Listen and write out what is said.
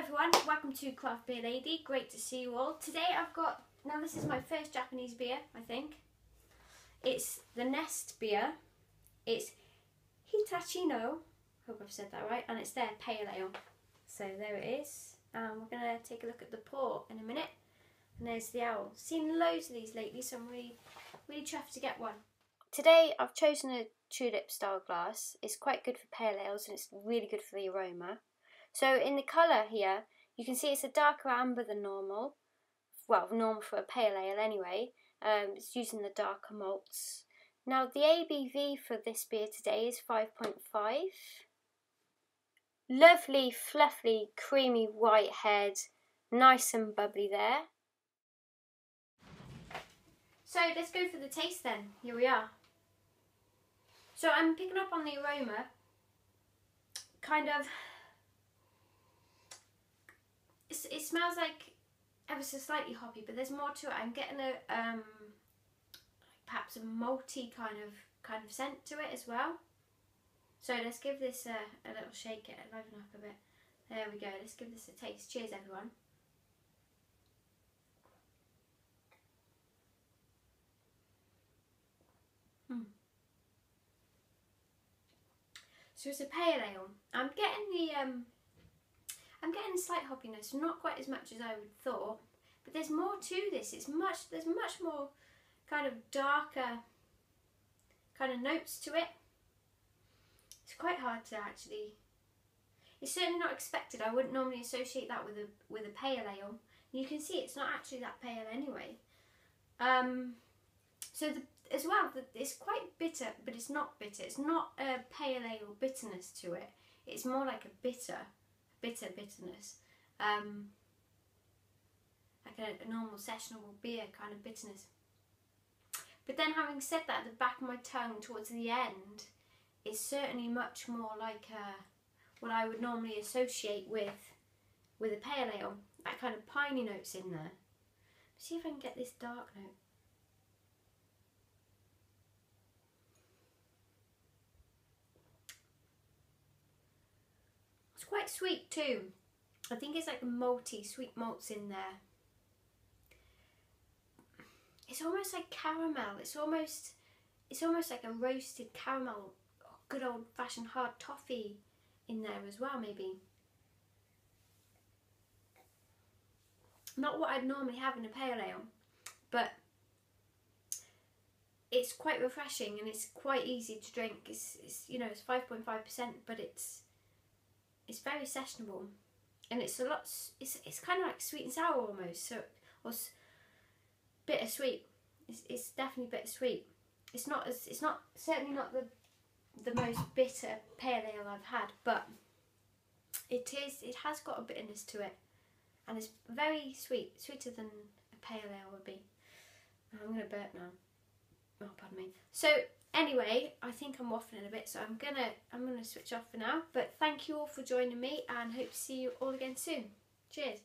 everyone, welcome to Craft Beer Lady. Great to see you all. Today I've got, now this is my first Japanese beer, I think. It's the Nest beer. It's Hitachino, hope I've said that right, and it's their pale ale. So there it is. We're going to take a look at the pour in a minute. And there's the owl. Seen loads of these lately, so I'm really chuffed to get one. Today I've chosen a tulip style glass. It's quite good for pale ales and it's really good for the aroma. So in the colour here, you can see it's a darker amber than normal. Well, normal for a pale ale anyway. It's using the darker malts. Now the ABV for this beer today is 5.5. Lovely, fluffy, creamy white head. Nice and bubbly there. So let's go for the taste then. Here we are. So I'm picking up on the aroma. Kind of... It smells like ever so slightly hoppy, but there's more to it. I'm getting a perhaps a malty kind of scent to it as well. So let's give this a little shake, it liven up a bit. There we go. Let's give this a taste. Cheers, everyone. So it's a pale ale. I'm getting a slight hoppiness, not quite as much as I would thought, but there's more to this. There's much more kind of darker kind of notes to it. It's quite hard to actually. It's certainly not expected. I wouldn't normally associate that with a pale ale. You can see it's not actually that pale anyway. It's quite bitter, but it's not bitter. It's not a pale ale bitterness to it. It's more like a bitterness. Like a normal sessionable beer kind of bitterness. But then having said that, the back of my tongue towards the end is certainly much more like what I would normally associate with a pale ale. That kind of piney notes in there. See if I can get this dark note. It's quite sweet too. I think it's like malty, sweet malts in there. It's almost like caramel. It's almost like a roasted caramel, or good old fashioned hard toffee in there as well, maybe. Not what I'd normally have in a pale ale, but it's quite refreshing and it's quite easy to drink. It's 5.5%, but it's very sessionable. And it's it's kind of like sweet and sour almost, so or bittersweet. It's definitely bittersweet. It's certainly not the most bitter pale ale I've had, but it has got a bitterness to it, and it's very sweet, sweeter than a pale ale would be. I'm gonna burp now. Oh, pardon me. So anyway, I think I'm waffling a bit, so I'm gonna switch off for now. But thank you all for joining me, and hope to see you all again soon. Cheers.